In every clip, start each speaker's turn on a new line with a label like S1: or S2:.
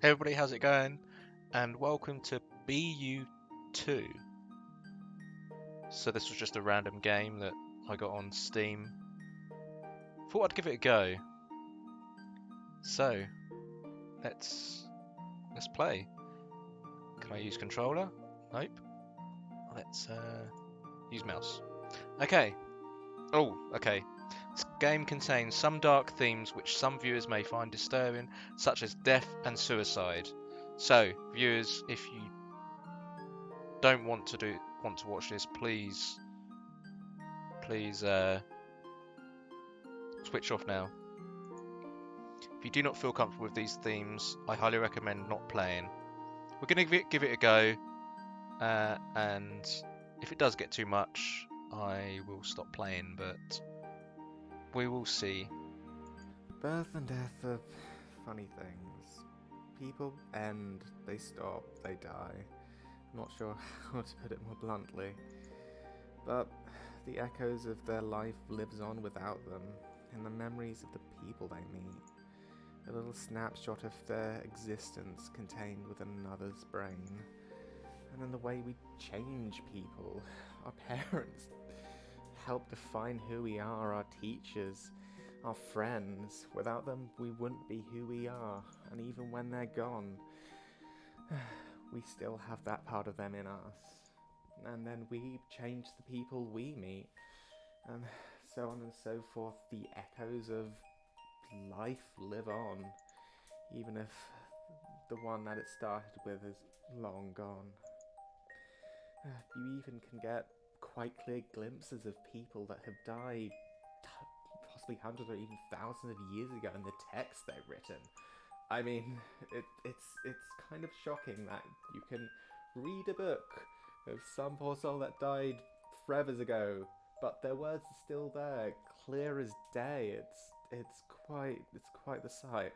S1: Hey everybody, how's it going? And welcome to BU2. So this was just a random game that I got on Steam. Thought I'd give it a go. So, let's play. Can I use controller? Nope. Let's use mouse. Okay. Oh, okay. This game contains some dark themes which some viewers may find disturbing, such as death and suicide. So, viewers, if you don't want to watch this, please switch off now. If you do not feel comfortable with these themes, I highly recommend not playing. We're going to give it a go, and if it does get too much, I will stop playing, but we will see.
S2: Birth and death are funny things. People end, they stop, they die. I'm not sure how to put it more bluntly. But the echoes of their life lives on without them, in the memories of the people they meet. A little snapshot of their existence contained within another's brain. And in the way we change people. Our parents help define who we are, our teachers, our friends. Without them, we wouldn't be who we are. And even when they're gone, we still have that part of them in us. And then we change the people we meet. And so on and so forth. The echoes of life live on. Even if the one that it started with is long gone. You even can get quite clear glimpses of people that have died possibly hundreds or even thousands of years ago in the text they've written. I mean, it's kind of shocking that you can read a book of some poor soul that died forever ago, but their words are still there, clear as day. It's quite the sight.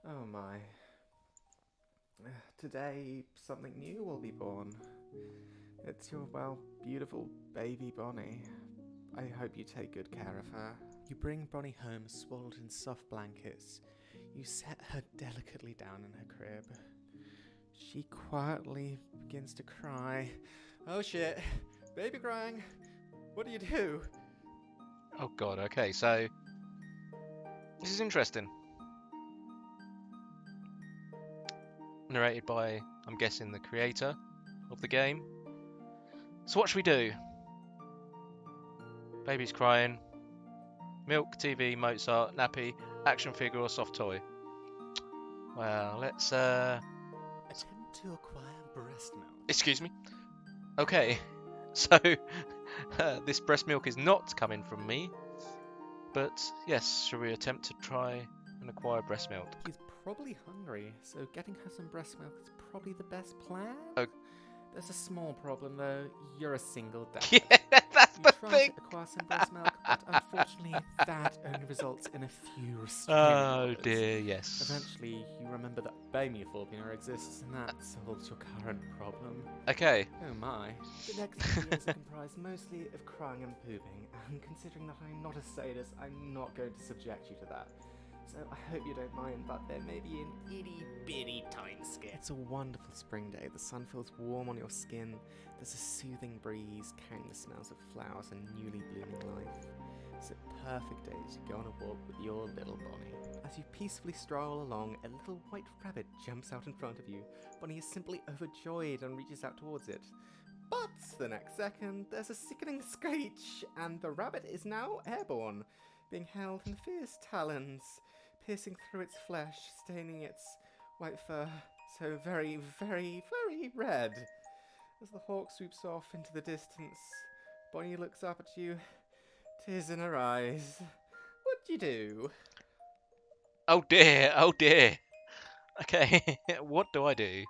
S2: Oh my. Today, something new will be born. It's your, well, beautiful baby Bonnie. I hope you take good care of her. You bring Bonnie home swaddled in soft blankets. You set her delicately down in her crib. She quietly begins to cry. Oh shit, baby crying. What do you do?
S1: Oh god, okay, so this is interesting. Narrated by, I'm guessing, the creator of the game. So what should we do? Baby's crying. Milk, TV, Mozart, nappy, action figure or soft toy? Well, let's
S2: Attempt to acquire breast milk.
S1: excuse me. Okay, so this breast milk is not coming from me. But yes, shall we attempt to try and acquire breast milk?
S2: She's probably hungry, so getting her some breast milk is probably the best plan.
S1: Oh.
S2: There's a small problem though. You're a single dad.
S1: Yeah, that's
S2: You
S1: the
S2: try
S1: thing.
S2: to acquire some breast milk, but unfortunately that only results in a few restraining
S1: Oh
S2: orders.
S1: dear, yes.
S2: Eventually, you remember that Bamiophobia exists, and that solves your current problem.
S1: Okay.
S2: Oh my. The next few years are comprised mostly of crying and pooping, and considering that I'm not a sadist, I'm not going to subject you to that. So I hope you don't mind, but there may be an itty-bitty time skip. It's a wonderful spring day. The sun feels warm on your skin. There's a soothing breeze, carrying the smells of flowers and newly blooming life. It's a perfect day to go on a walk with your little Bonnie. As you peacefully stroll along, a little white rabbit jumps out in front of you. Bonnie is simply overjoyed and reaches out towards it. But the next second, there's a sickening screech, and the rabbit is now airborne, being held in fierce talons, piercing through its flesh, staining its white fur so very, very, very red. As the hawk swoops off into the distance, Bonnie looks up at you, tears in her eyes. What do you do?
S1: Oh dear, oh dear. Okay, what do I do?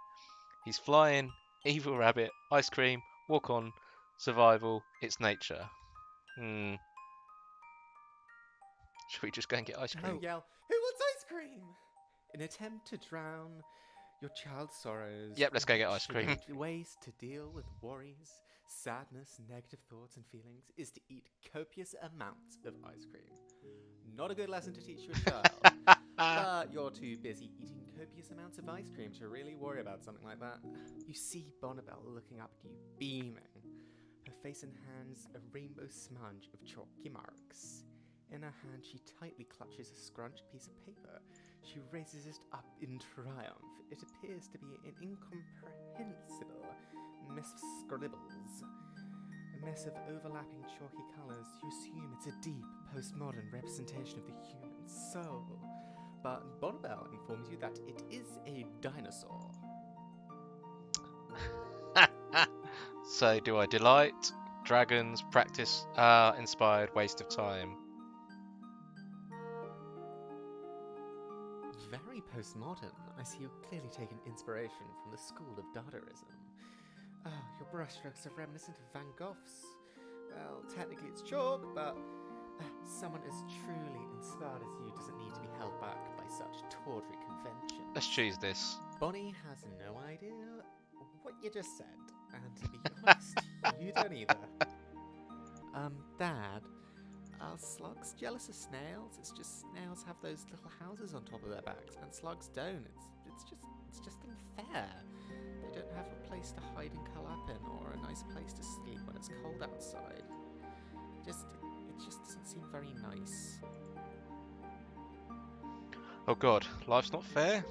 S1: He's flying, evil rabbit, ice cream, walk on, survival, it's nature. Should we just go and get ice cream?
S2: Oh, yell, who wants ice cream? In attempt to drown your child's sorrows.
S1: Yep, let's go get ice cream.
S2: Ways to deal with worries, sadness, negative thoughts and feelings is to eat copious amounts of ice cream. Not a good lesson to teach your child. But But you're too busy eating copious amounts of ice cream to really worry about something like that. You see Bonnibel looking up at you, beaming. Her face and hands a rainbow smudge of chalky marks. In her hand, she tightly clutches a scrunched piece of paper. She raises it up in triumph. It appears to be an incomprehensible mess of scribbles. A mess of overlapping chalky colours. You assume it's a deep, postmodern representation of the human soul. But Bonnibel informs you that it is a dinosaur.
S1: So, do I delight? Dragons, practice, inspired, waste of time.
S2: Very postmodern. I see you've clearly taken inspiration from the school of Dadaism. Oh, your brushstrokes are reminiscent of Van Gogh's. Well, technically it's chalk, but someone as truly inspired as you doesn't need to be held back by such tawdry conventions.
S1: Let's choose this.
S2: Bonnie has no idea what you just said, and to be honest, you don't either. Dad, are slugs jealous of snails? It's just snails have those little houses on top of their backs, and slugs don't. It's just unfair. They don't have a place to hide and curl up in, or a nice place to sleep when it's cold outside. It just doesn't seem very nice.
S1: Oh god, life's not fair?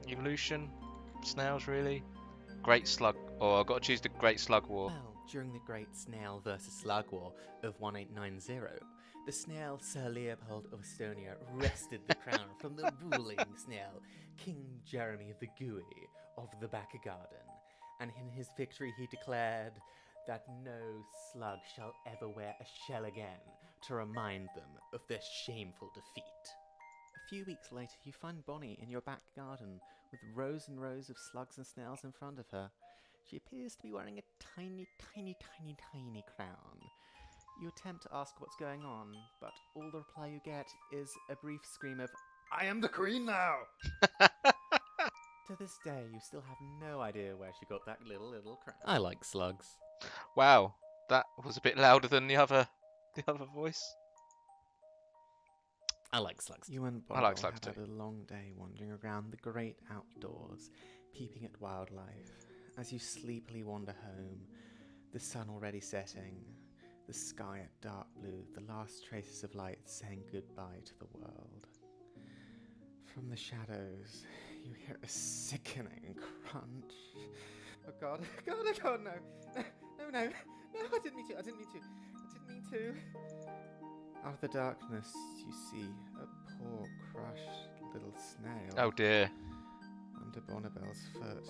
S1: Evolution? Snails, really? Great Slug... Oh, I've got to choose the Great Slug War.
S2: Well, during the Great Snail vs. Slug War of 1890, the snail Sir Leopold of Estonia wrested the crown from the ruling snail, King Jeremy the Gooey of the Back Garden, and in his victory he declared that no slug shall ever wear a shell again to remind them of their shameful defeat. A few weeks later, you find Bonnie in your back garden with rows and rows of slugs and snails in front of her. She appears to be wearing a tiny, tiny, tiny, tiny crown. You attempt to ask what's going on, but all the reply you get is a brief scream of, "I am the queen now!" To this day, you still have no idea where she got that little crown. I like slugs.
S1: Wow, that was a bit louder than the other voice.
S2: I like slugs. You and
S1: I like
S2: Bonnibel
S1: slugs
S2: have
S1: too.
S2: had a long day wandering around the great outdoors, peeping at wildlife. As you sleepily wander home, the sun already setting, the sky at dark blue, the last traces of light saying goodbye to the world. From the shadows, you hear a sickening crunch. Oh god, no. No, I didn't mean to. Out of the darkness, you see a poor, crushed little snail.
S1: Oh dear.
S2: Under Bonnibel's foot.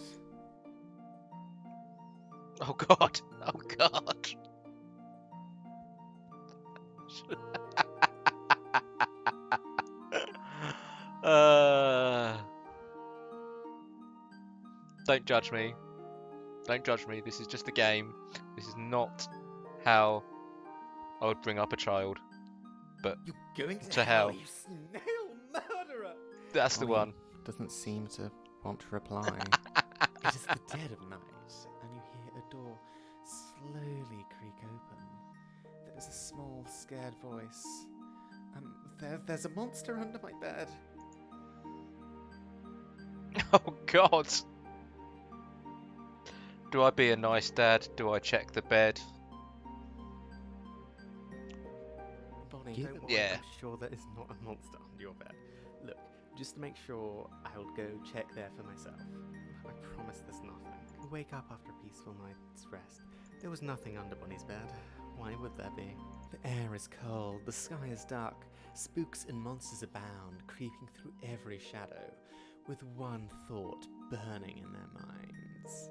S1: Oh god. Oh god. Don't judge me. Don't judge me. This is just a game. This is not how I would bring up a child. But
S2: You're going
S1: to hell.
S2: you snail murderer!
S1: That's the one.
S2: Doesn't seem to want to reply. It is the dead of night, and you hear a door slowly creak open. There is a small, scared voice. There's a monster under my bed.
S1: Oh god. Do I be a nice dad? Do I check the bed?
S2: Bonnie,
S3: Give
S2: don't
S3: it-
S2: worry,
S1: Yeah.
S2: I'm sure there is not a monster under your bed. Look, just to make sure, I'll go check there for myself. I promise there's nothing. You wake up after a peaceful night's rest. There was nothing under Bonnie's bed. Why would there be? The air is cold, the sky is dark, spooks and monsters abound, creeping through every shadow, with one thought burning in their minds.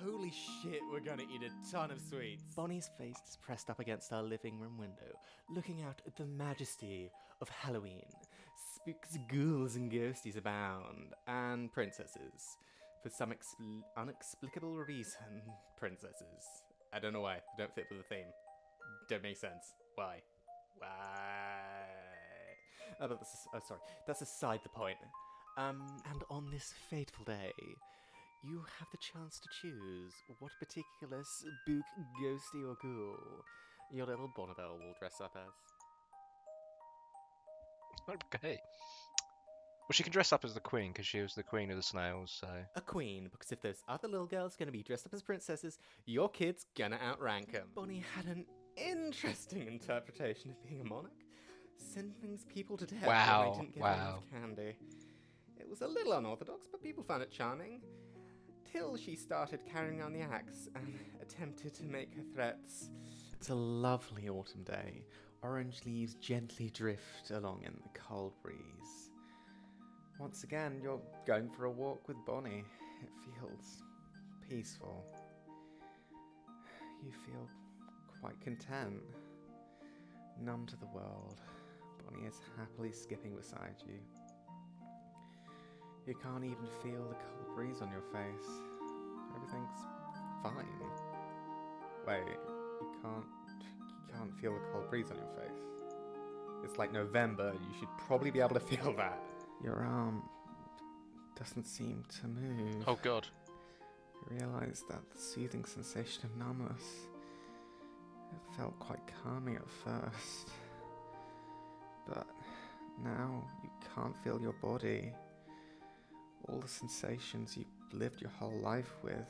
S2: Holy shit, we're gonna eat a ton of sweets! Bonnie's face is pressed up against our living room window, looking out at the majesty of Halloween. Spooks, ghouls, and ghosties abound, and princesses. For some unexplicable reason, princesses. I don't know why. They don't fit with the theme. Don't make sense. Why? Oh, but sorry. That's aside the point. And on this fateful day, you have the chance to choose what particular spook, ghosty, or ghoul your little Bonnibel will dress up as.
S1: Okay. Well, she can dress up as the queen because she was the queen of the snails, so...
S2: A queen, because if those other little girls gonna be dressed up as princesses, your kid's gonna outrank them. Bonnie had an interesting interpretation of being a monarch. Sentencing people to death if
S1: Wow,
S2: they didn't get
S1: wow.
S2: enough candy. It was a little unorthodox, but people found it charming. Till she started carrying on the axe and attempted to make her threats. It's a lovely autumn day. Orange leaves gently drift along in the cold breeze. Once again, you're going for a walk with Bonnie. It feels peaceful. You feel quite content, numb to the world. Bonnie is happily skipping beside you. You can't even feel the cold breeze on your face. Everything's fine. Wait, you can't feel the cold breeze on your face. It's like November, you should probably be able to feel that. Your arm doesn't seem to move.
S1: Oh god.
S2: You realise that the soothing sensation of numbness, it felt quite calming at first. But now you can't feel your body. All the sensations you've lived your whole life with.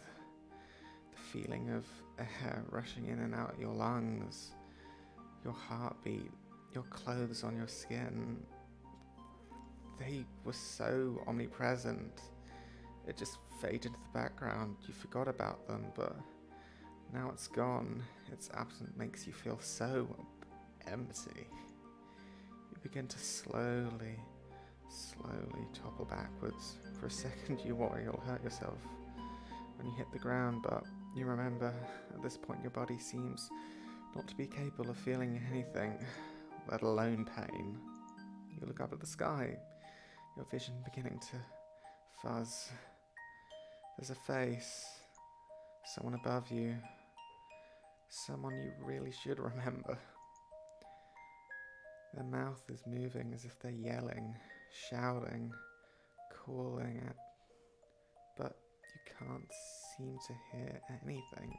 S2: The feeling of air rushing in and out your lungs. Your heartbeat. Your clothes on your skin. They were so omnipresent. It just faded into the background. You forgot about them, but now it's gone. Its absence makes you feel so empty. You begin to slowly topple backwards. For a second you worry you'll hurt yourself when you hit the ground, but you remember at this point your body seems not to be capable of feeling anything, let alone pain. You look up at the sky, your vision beginning to fuzz. There's a face, someone above you, someone you really should remember. Their mouth is moving as if they're yelling, shouting, calling at, but you can't seem to hear anything.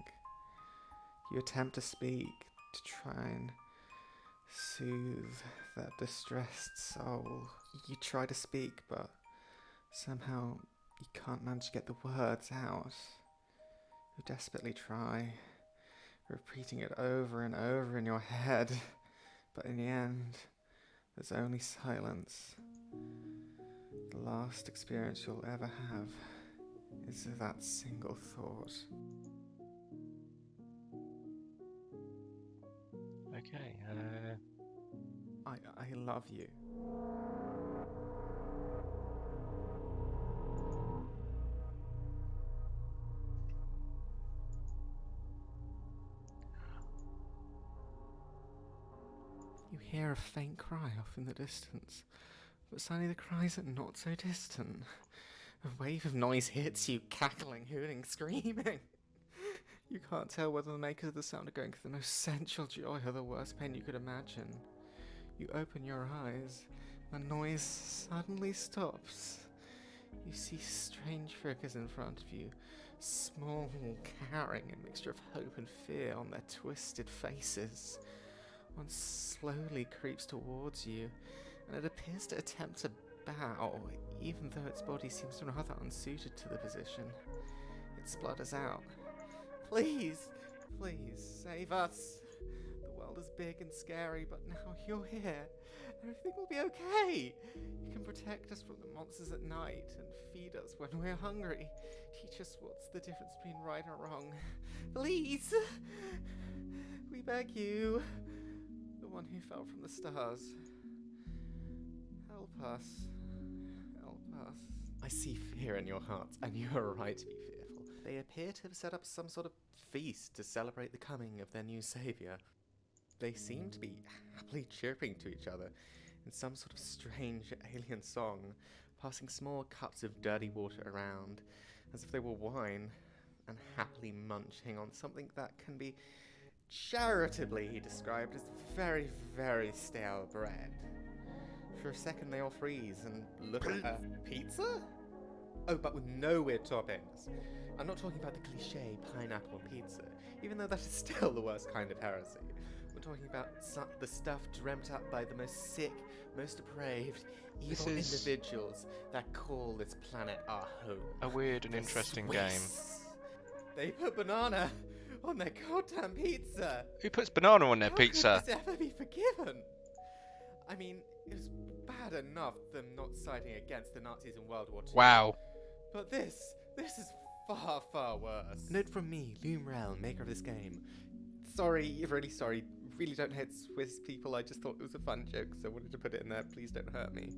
S2: You attempt to speak, to try and soothe that distressed soul. You try to speak, but somehow you can't manage to get the words out. You desperately try, repeating it over and over in your head, but in the end, there's only silence. The last experience you'll ever have is that single thought.
S1: Okay,
S2: I love you. You hear a faint cry off in the distance, but suddenly the cries are not so distant. A wave of noise hits you, cackling, hooting, screaming. You can't tell whether the makers of the sound are going through the most sensual joy or the worst pain you could imagine. You open your eyes, the noise suddenly stops. You see strange figures in front of you, small, carrying a mixture of hope and fear on their twisted faces. One slowly creeps towards you, and it appears to attempt to bow, even though its body seems rather unsuited to the position. It splutters out. Please, please, save us. The world is big and scary, but now you're here. Everything will be okay. You can protect us from the monsters at night and feed us when we're hungry. Teach us what's the difference between right and wrong. Please, we beg you. The one who fell from the stars. Help us. Help us. I see fear in your hearts, and you are right to be fearful. They appear to have set up some sort of feast to celebrate the coming of their new savior. They seem to be happily chirping to each other in some sort of strange alien song, passing small cups of dirty water around as if they were wine, and happily munching on something that can be charitably described as very, very stale bread. For a second they all freeze and look at a pizza? Oh, but with no weird toppings. I'm not talking about the cliché pineapple pizza, even though that is still the worst kind of heresy. We're talking about the stuff dreamt up by the most sick, most depraved, evil
S1: This is
S2: individuals that call this planet our home.
S1: a weird and
S2: The
S1: interesting game.
S2: Swiss. They put banana on their goddamn pizza.
S1: Who puts banana on their
S2: How
S1: pizza?
S2: could this ever be forgiven? I mean, it was bad enough them not siding against the Nazis in World War II.
S1: Wow.
S2: But this is far, far worse. Note from me, Loomrel, maker of this game. Sorry, really sorry. Really don't hate Swiss people. I just thought it was a fun joke, so I wanted to put it in there. Please don't hurt me.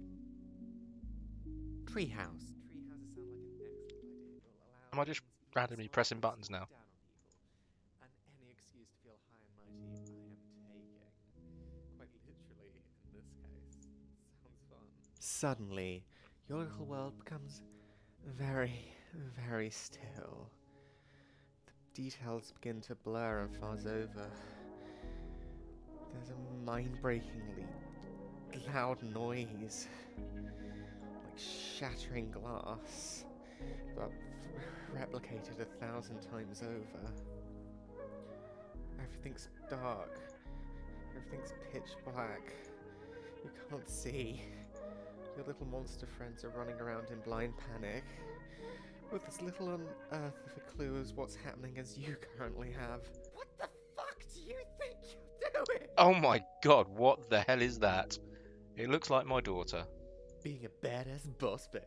S2: Treehouse. Treehouses sound like an excellent idea. It will allow
S1: Am I just randomly pressing buttons now?
S2: down on people. And any excuse to feel high and mighty, I am taking. Quite literally, in this case. Sounds fun. Suddenly, your little world becomes very, very still. The details begin to blur and fuzz over. There's a mind-breakingly loud noise, like shattering glass, but replicated 1,000 times over. Everything's dark. Everything's pitch black. You can't see. Your little monster friends are running around in blind panic, with as little on earth of a clue as what's happening as you currently have. What the fuck do you think you're doing?
S1: Oh my god, what the hell is that? It looks like my daughter.
S2: Being a badass boss babe.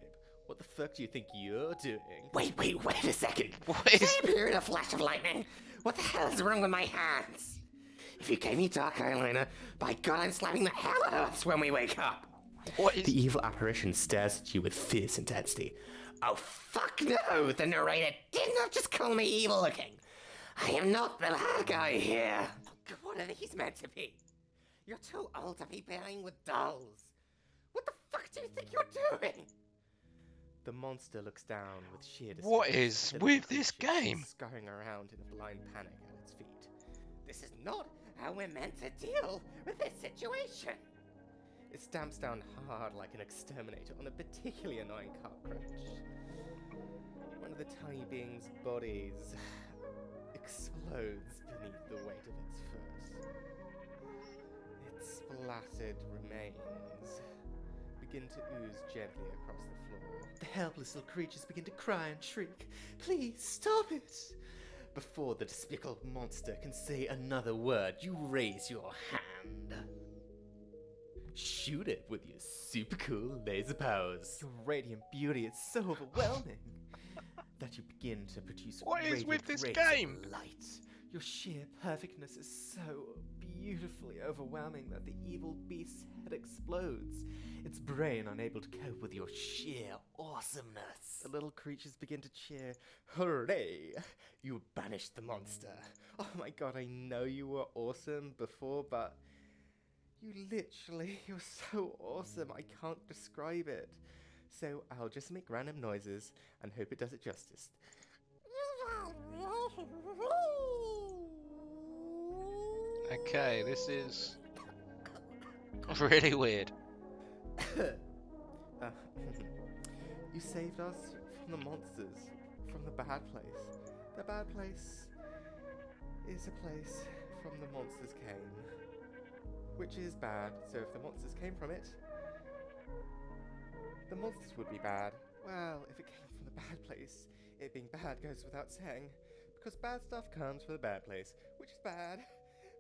S2: What the fuck do you think you're doing?
S3: Wait a second.
S1: What is...
S3: Did I appear in a flash of lightning? What the hell is wrong with my hands? If you gave me dark eyeliner, by God, I'm slapping the hell out of us when we wake up.
S1: What is...
S3: The evil apparition stares at you with fierce intensity. Oh, fuck no! The narrator did not just call me evil looking. I am not the bad guy here. What are these meant to be? You're too old to be playing with dolls. What the fuck do you think you're doing?
S2: The monster looks down with sheer disgust.
S1: What is
S2: at the
S1: with this
S2: creature
S1: game?
S2: Scurrying around in a blind panic at its feet.
S3: This is not how we're meant to deal with this situation.
S2: It stamps down hard like an exterminator on a particularly annoying cockroach. One of the tiny being's bodies explodes beneath the weight of its foot. Its splattered remains begin to ooze gently across the floor. The helpless little creatures begin to cry and shriek. Please stop it! Before the despicable monster can say another word, you raise your hand. Shoot it with your super cool laser powers. Your radiant beauty is so overwhelming that you begin to produce
S1: What is with
S2: radiant
S1: this
S2: rays
S1: game?
S2: of light. Your sheer perfectness is so beautifully overwhelming that the evil beast's head explodes, its brain unable to cope with your sheer awesomeness. The little creatures begin to cheer. Hooray! You banished the monster. Oh my god, I know you were awesome before, but you're so awesome, I can't describe it. So I'll just make random noises and hope it does it justice.
S1: Okay, this is really weird.
S2: You saved us from the monsters, from the bad place. The bad place is a place from the monsters came. Which is bad, so if the monsters came from it, the monsters would be bad. Well, if it came from the bad place, it being bad goes without saying, because bad stuff comes from the bad place, which is bad.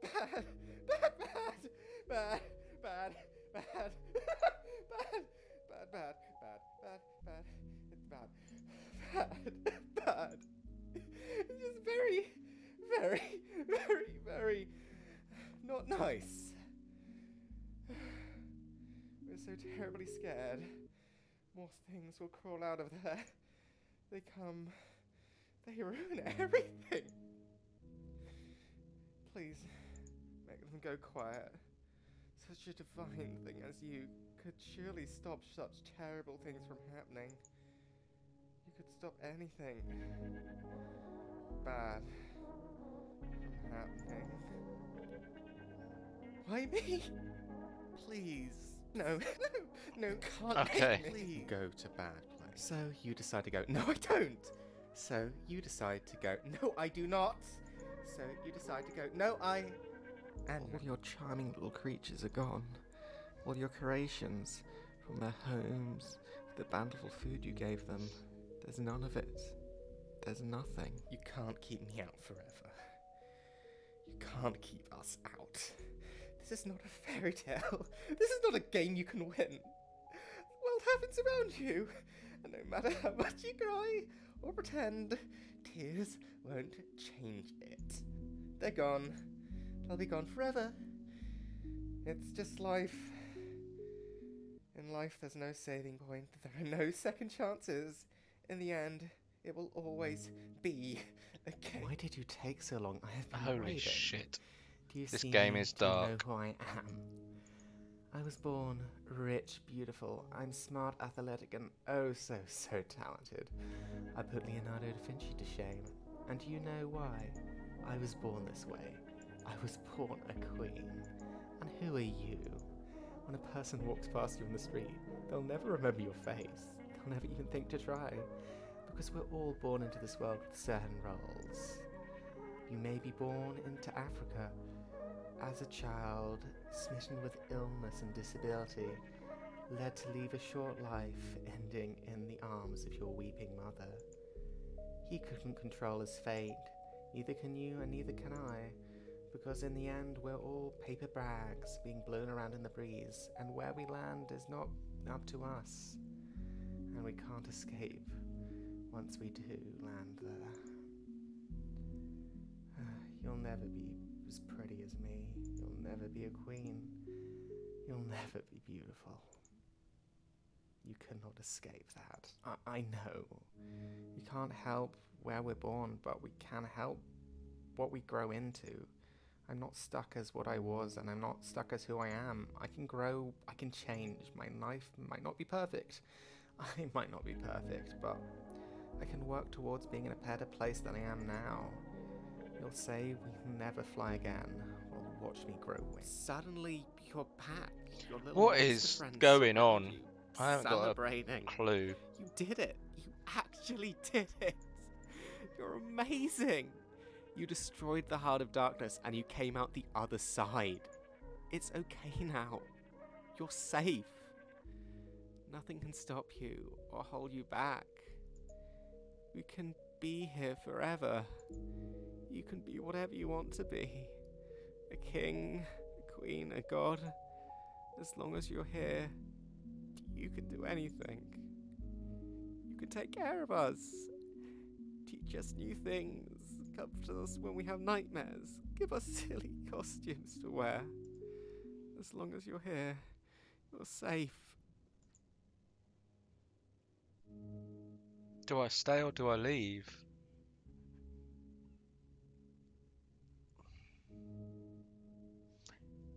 S2: Bad, bad, bad, bad, bad, bad, bad, bad, bad, bad, bad, bad, it's bad, bad. It's just very, very, very, very not nice. We're so terribly scared. More things will crawl out of there. They come. They ruin everything. Please, make them go quiet. Such a divine thing as you could surely stop such terrible things from happening. You could stop anything bad from happening. Why me? Please. No, can't
S1: Okay.
S2: make me. Please go to bad place. So you decide to go. No, I don't. So you decide to go. No, I do not. So you decide to go. No, I And all your charming little creatures are gone. All your creations, from their homes to the bountiful food you gave them. There's none of it. There's nothing.
S3: You can't keep me out forever. You can't keep us out. This is not a fairy tale. This is not a game you can win. The world happens around you, and no matter how much you cry or pretend, tears won't change it. They're gone. They'll be gone forever. It's just life. In life, there's no saving point. There are no second chances. In the end, it will always be a game.
S2: Why did you take so long? I have been
S1: Holy
S2: waiting.
S1: shit.
S2: Do you
S1: This
S2: see
S1: game
S2: me?
S1: is
S2: Do you know
S1: dark.
S2: who I am? I was born rich, beautiful. I'm smart, athletic, and oh so talented. I put Leonardo da Vinci to shame. And do you know why? I was born this way. I was born a queen. And who are you? When a person walks past you in the street, they'll never remember your face. They'll never even think to try. Because we're all born into this world with certain roles. You may be born into Africa as a child, smitten with illness and disability, led to leave a short life, ending in the arms of your weeping mother. He couldn't control his fate, neither can you and neither can I, because in the end we're all paper bags being blown around in the breeze, and where we land is not up to us, and we can't escape once we do land there. You'll never be as pretty as me. You'll never be a queen. You'll never be beautiful. You cannot escape that. I know. We can't help where we're born, but we can help what we grow into. I'm not stuck as what I was, and I'm not stuck as who I am. I can grow, I can change. My life might not be perfect. I might not be perfect, but I can work towards being in a better place than I am now. You'll say we'll never fly again. Well, watch me grow wings. Suddenly, you're back. Your little
S1: What
S2: monster
S1: is
S2: friends
S1: going
S2: surround
S1: on?
S2: you,
S1: I haven't got a
S2: celebrating.
S1: clue.
S2: You did it. You actually did it. You're amazing. You destroyed the Heart of Darkness and you came out the other side. It's okay now. You're safe. Nothing can stop you or hold you back. You can be here forever. You can be whatever you want to be. A king, a queen, a god. As long as you're here, you can do anything. You can take care of us. Teach us new things. Comfort us when we have nightmares. Give us silly costumes to wear. As long as you're here, you're safe.
S1: Do I stay or do I leave?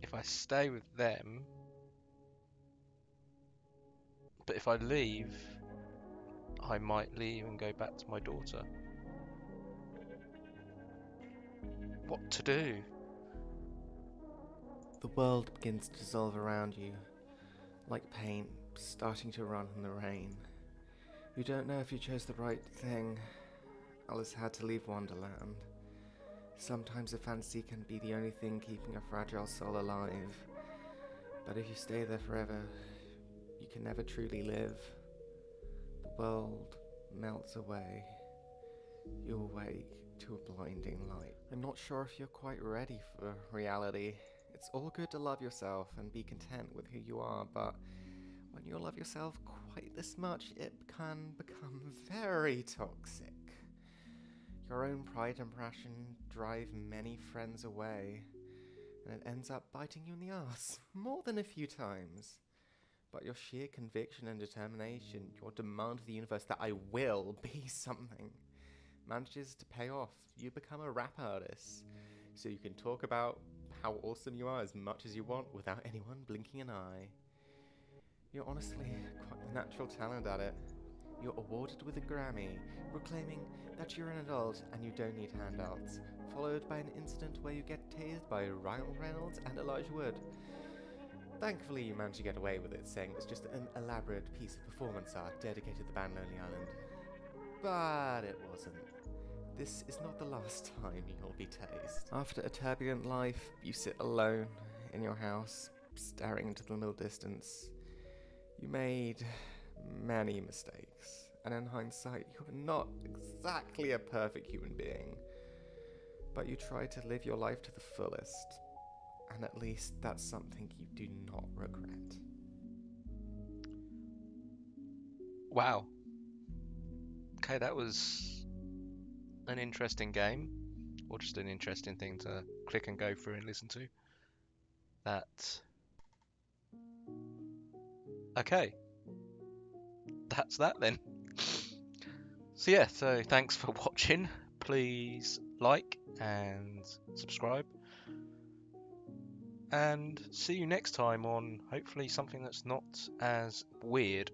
S1: If I stay with them, but if I leave, I might leave and go back to my daughter. What to do?
S2: The world begins to dissolve around you, like paint starting to run in the rain. You don't know if you chose the right thing. Alice had to leave Wonderland. Sometimes a fantasy can be the only thing keeping a fragile soul alive. But if you stay there forever, you can never truly live. The world melts away. You awake to a blinding light. I'm not sure if you're quite ready for reality. It's all good to love yourself and be content with who you are, but when you love yourself quite this much, it can become very toxic. Your own pride and passion drive many friends away, and it ends up biting you in the ass more than a few times. But your sheer conviction and determination, your demand of the universe that I will be something, manages to pay off. You become a rap artist, so you can talk about how awesome you are as much as you want without anyone blinking an eye. You're honestly quite the natural talent at it. You're awarded with a Grammy, proclaiming that you're an adult and you don't need handouts, followed by an incident where you get tased by Ryan Reynolds and Elijah Wood. Thankfully, you managed to get away with it, saying it was just an elaborate piece of performance art dedicated to the band Lonely Island. But it wasn't. this is not the last time you'll be tased. After a turbulent life, you sit alone in your house, staring into the middle distance. You made many mistakes, and in hindsight, you are not exactly a perfect human being. But you tried to live your life to the fullest, and at least that's something you do not regret.
S1: Wow. Okay, that was an interesting game, or just an interesting thing to click and go through and listen to. Okay, that's that then. So yeah, so thanks for watching. Please like and subscribe. And see you next time on hopefully something that's not as weird